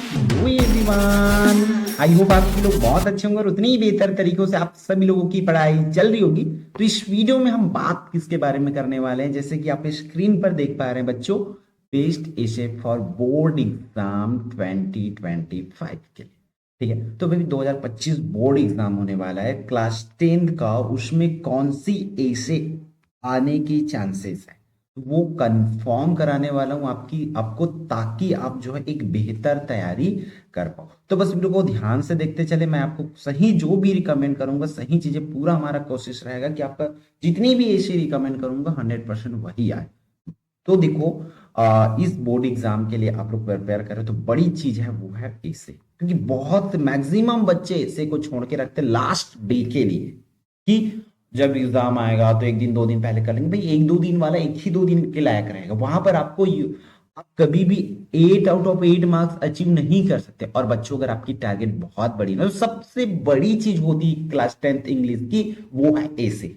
Hello everyone. I hope आप लोग बहुत अच्छे होंगे और उतनी ही बेहतर तरीकों से आप सभी लोगों की पढ़ाई चल रही होगी। तो इस वीडियो में हम बात किसके बारे में करने वाले हैं, जैसे कि आप स्क्रीन पर देख पा रहे हैं बच्चों, बेस्ट एशे फॉर बोर्ड एग्जाम 2025 के लिए। ठीक है, तो भाई 2025 बोर्ड एग्जाम होने वाला है क्लास 10 का, उसमें कौन सी एशे आने की चांसेस है वो कंफर्म कराने वाला हूं आपको, ताकि आप जो है एक बेहतर तैयारी कर पाओ। तो बस वीडियो को ध्यान से देखते चले, मैं आपको सही जो भी रिकमेंड करूंगा, सही चीजें, पूरा हमारा कोशिश रहेगा कि आपका जितनी भी ऐसी रिकमेंड करूंगा 100% वही आए। तो देखो, इस बोर्ड एग्जाम के लिए आप लोग प्रिपेयर करें तो बड़ी चीज है वो है ऐसे, क्योंकि बहुत मैक्सिमम बच्चे ऐसे को छोड़ के रखते लास्ट डे के लिए कि जब एग्जाम आएगा तो एक दिन दो दिन पहले कर लेंगे। भाई एक दो दिन वाला एक ही दो दिन के लायक रहेगा, वहां पर आप कभी भी 8 आउट ऑफ 8 मार्क्स अचीव नहीं कर सकते। और बच्चों, अगर आपकी टारगेट बहुत बड़ी ना, तो सबसे बड़ी चीज होती है क्लास 10th इंग्लिश की, वो है ऐसे।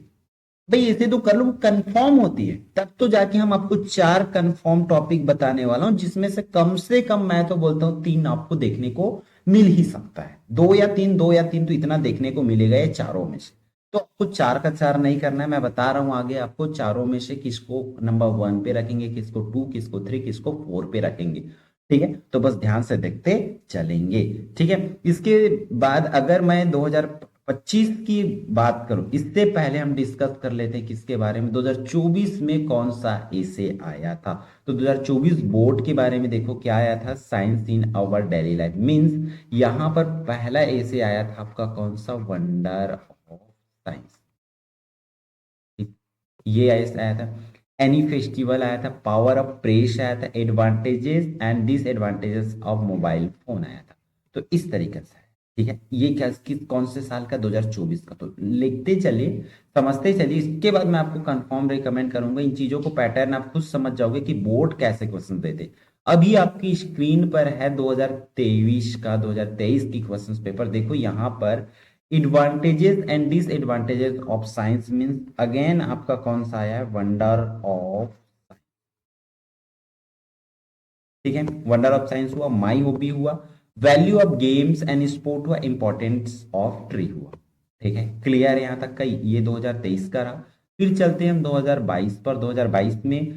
भाई ऐसे तो कर लो, कंफर्म होती है, तब तो जाके हम आपको 4 कंफर्म टॉपिक बताने वाला हूं, जिसमें से कम मैं तो बोलता हूं 3 आपको देखने को मिल ही सकता है। दो या तीन तो इतना देखने को मिलेगा ये चारों में से। तो आपको 4 का 4 नहीं करना है, मैं बता रहा हूं आगे आपको चारों में से किसको नंबर 1 पे रखेंगे, किसको 2, किसको 3, किसको 4 पे रखेंगे। ठीक है, तो बस ध्यान से देखते चलेंगे। ठीक है, इसके बाद अगर मैं 2025 की बात करूं, इससे पहले हम डिस्कस कर लेते हैं किसके बारे में, 2024 में कौन सा ऐसे आया था। तो 2024 बोर्ड के बारे में देखो क्या आया था, science in our daily life, means यहां पर पहला ऐसे आया था आपका कौन सा, वंडर ऑफ साइंस। ये ऐसा आया था। एनी फेस्टिवल आया था, पावर ऑफ प्रेस आया था, advantages and disadvantages of mobile phone आया था। तो इस तरीके से है। ठीक है, ये क्या कौन से साल का, 2024 का। तो लिखते चलिए, समझते चलिए, इसके बाद मैं आपको कंफर्म रिकमेंड करूंगा। इन चीजों को पैटर्न आप खुद समझ जाओगे कि बोर्ड कैसे क्वेश्चन देते। अभी आपकी स्क्रीन पर है 2023 का, 2023 की क्वेश्चन पेपर देखो। यहाँ पर advantages and disadvantages of science means again आपका कौन सा आया है, वंडर ऑफ। ठीक है, वंडर ऑफ साइंस हुआ, माई हॉबी हुआ, value of games and sport हुआ, इंपॉर्टेंस ऑफ ट्री हुआ। ठीक है, क्लियर है यहां तक का, ये 2023 का रहा। फिर चलते हैं हम 2022 पर। 2022 में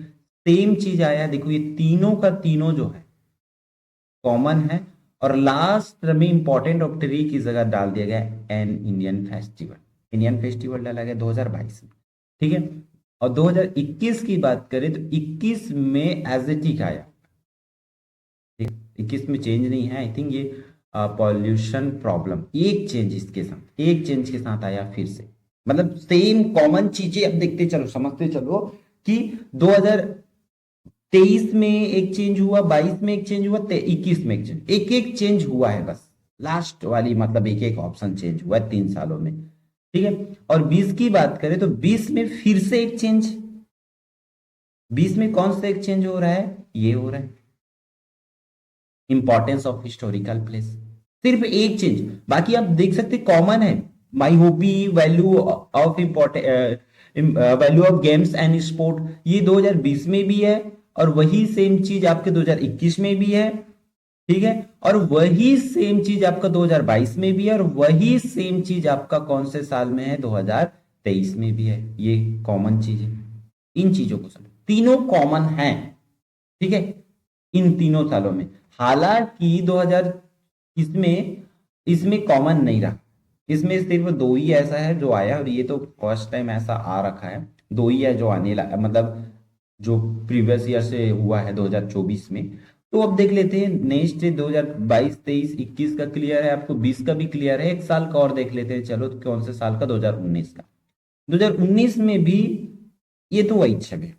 सेम चीज आया, देखो ये तीनों का तीनों जो है कॉमन है। और लास्ट में इंपॉर्टेंट ऑफ ट्री की जगह डाल दिया गया N Indian festival. Indian festival डाला गया 2022 में। ठीक है, और 2021 की बात करें तो 21 में एजेटिक आया। ठीक है, 21 में चेंज नहीं है, आई थिंक ये पॉल्यूशन प्रॉब्लम, एक चेंज इसके साथ, एक चेंज के साथ आया फिर से। मतलब सेम कॉमन चीजें अब देखते चलो, समझते चलो कि 2023 में एक चेंज हुआ, 22 में एक चेंज हुआ, 21 में एक चेंज, एक एक चेंज हुआ है बस। लास्ट वाली मतलब एक एक ऑप्शन चेंज हुआ है 3 सालों में। ठीक है, और 20 की बात करें तो 20 में फिर से एक चेंज। 20 में कौन सा एक चेंज हो रहा है, ये हो रहा है इंपॉर्टेंस ऑफ हिस्टोरिकल प्लेस। सिर्फ एक चेंज, बाकी आप देख सकते कॉमन है। My hobby, value of important, value of games and sport, ये 2020 में भी है, और वही सेम चीज आपके 2021 में भी है। ठीक है, और वही सेम चीज आपका 2022 में भी है, और वही सेम चीज आपका कौन से साल में है, 2023 में भी है। ये कॉमन चीज है, इन चीजों को समझ, तीनों कॉमन है। ठीक है, इन तीनों सालों में। हालांकि 2000 इसमें इसमें कॉमन नहीं रहा, इसमें सिर्फ दो ही ऐसा है जो आया, और ये तो फर्स्ट टाइम ऐसा आ रखा है। दो ही है जो आने लगा, मतलब जो प्रीवियस ईयर से हुआ है 2024 में। तो अब देख लेते हैं नेक्स्ट 2022, 23, 21 का क्लियर है आपको, 20 का भी क्लियर है, एक साल का और देख लेते हैं चलो, तो कौन से साल का, 2019 का। 2019 में भी ये तो वही छवि,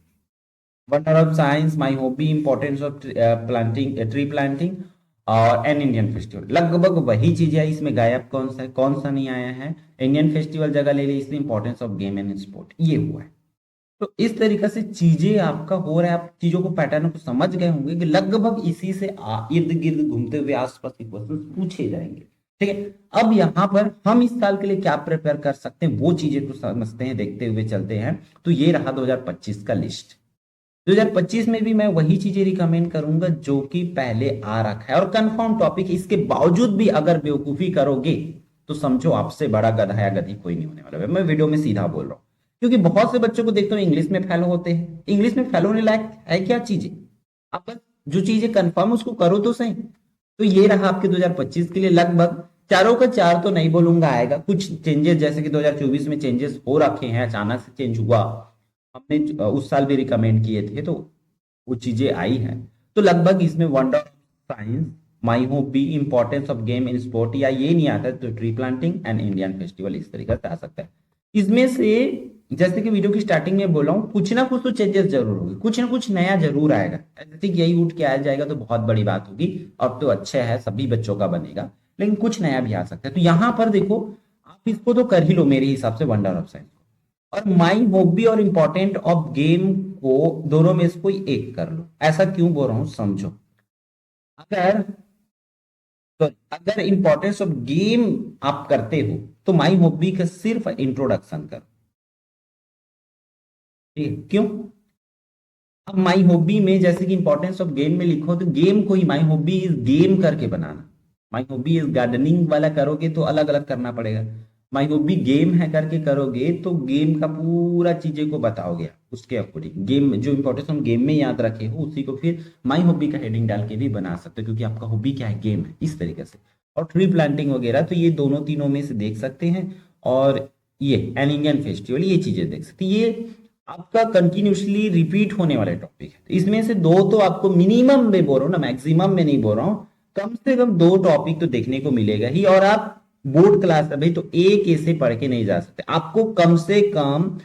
wonder of science, my hobby, importance of planting, tree planting, और एन इंडियन फेस्टिवल, लगभग वही चीज है। इसमें गायब कौन सा है, कौन सा नहीं आया है, इंडियन फेस्टिवल जगह ले ली, इसलिए importance of game and sport ये हुआ है। तो इस तरीके से चीजें आपका हो रहा है, आप चीजों को पैटर्न को समझ गए होंगे कि लगभग इसी से इर्द गिर्द घूमते हुए आसपास के क्वेश्चन पूछे जाएंगे। ठीक है, अब यहाँ पर हम इस साल के लिए क्या प्रिपेयर कर सकते हैं वो चीजें को समझते हैं, देखते हुए चलते हैं। तो ये रहा 2025 का लिस्ट। 2025 में भी मैं वही चीजें रिकमेंड करूंगा जो कि पहले आ रखा है, और कंफर्म टॉपिक। इसके बावजूद भी अगर बेवकूफी करोगे तो समझो आपसे बड़ा गधा या गधी कोई नहीं होने वाला है। मैं वीडियो में सीधा बोल रहा हूँ, क्योंकि बहुत से बच्चों को देखता हूँ इंग्लिश में फेल होते हैं। इंग्लिश में फेल होने लायक है क्या चीजें? आप बस जो चीजें कंफर्म उसको करो तो सही। तो ये रहा आपके 2025 के लिए। लगभग चारों का चार तो नहीं बोलूंगा आएगा, कुछ चेंजेस जैसे कि 2024 में चेंजेस हो रखे हैं, अचानक से चेंज हुआ। हमने उस साल भी रिकमेंड किए थे तो वो चीजें आई हैं। तो लगभग इसमें wonder of science, my hobby, importance of game in sport, या ये नहीं आता तो tree planting and Indian festival, इस तरीके से आ सकता है। इसमें से जैसे कि वीडियो की स्टार्टिंग में बोला हूँ, कुछ ना कुछ तो चेंजेस जरूर होगी, कुछ ना कुछ नया जरूर आएगा। जैसे कि यही उठ के आ जाएगा तो बहुत बड़ी बात होगी, अब तो अच्छा है सभी बच्चों का बनेगा, लेकिन कुछ नया भी आ सकता है। तो यहाँ पर देखो, आप इसको तो कर ही लो मेरे हिसाब से, वंडर ऑफ साइंस। और माई हॉबी और इंपॉर्टेंट ऑफ गेम को दोनों में से कोई एक कर लो। ऐसा क्यों बोल रहा हूं समझो। अगर तो अगर इंपॉर्टेंस ऑफ गेम आप करते हो तो माई हॉबी का सिर्फ इंट्रोडक्शन करो। ठीक है? क्यों? अब माई हॉबी में जैसे कि इंपॉर्टेंस ऑफ गेम में लिखो तो गेम को ही माई हॉबी इज गेम करके बनाना। माई हॉबी इज गार्डनिंग वाला करोगे तो अलग अलग करना पड़ेगा। माई हॉबी गेम है करके करोगे तो गेम का पूरा चीजें को बताओगे आप, उसके अकॉर्डिंग गेम जो इंपॉर्टेंस हम गेम में याद रखे हो उसी को फिर माई हॉबी का हेडिंग डाल के भी बना सकते हो, क्योंकि आपका हॉबी क्या है, गेम है, इस तरीके से। और ट्री प्लांटिंग वगैरह तो ये दोनों तीनों में से देख सकते हैं। और ये एन इंडियन फेस्टिवल, ये चीजें देख सकते हैं। ये आपका कंटिन्यूसली रिपीट होने वाले टॉपिक है। तो इसमें से दो तो आपको मिनिमम में बोल रहा हूँ ना, मैक्सिमम में नहीं बोल रहा हूँ, कम से कम दो टॉपिक तो देखने को मिलेगा ही। और आप बोर्ड क्लास है भाई, तो एक ऐसे पढ़ के नहीं जा सकते, आपको कम से कम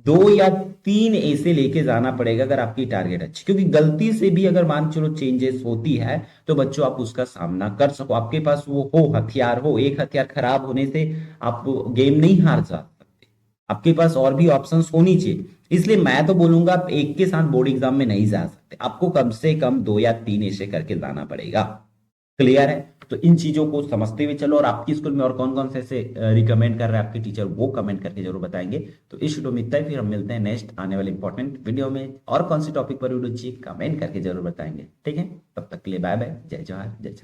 दो या तीन ऐसे लेके जाना पड़ेगा अगर आपकी टारगेट अच्छी। क्योंकि गलती से भी अगर मान चलो चेंजेस होती है तो बच्चों आप उसका सामना कर सको, आपके पास वो हो हथियार हो। एक हथियार खराब होने से आप गेम नहीं हार जा, आपके पास और भी ऑप्शंस होनी चाहिए। इसलिए मैं तो बोलूंगा आप एक के साथ बोर्ड एग्जाम में नहीं जा सकते, आपको कम से कम दो या तीन ऐसे करके जाना पड़ेगा। क्लियर है? तो इन चीजों को समझते हुए चलो। और आपकी स्कूल में और कौन कौन से ऐसे रिकमेंड कर रहे हैं आपके टीचर, वो कमेंट करके जरूर बताएंगे। तो इस वीडियो में इतना ही, फिर हम मिलते हैं नेक्स्ट आने वाले इंपॉर्टेंट वीडियो में। और कौन सी टॉपिक पर वीडियो चाहिए कमेंट करके जरूर बताएंगे। ठीक है, तब तक के लिए बाय बाय, जय जवाहर जय छत्तीसगढ़।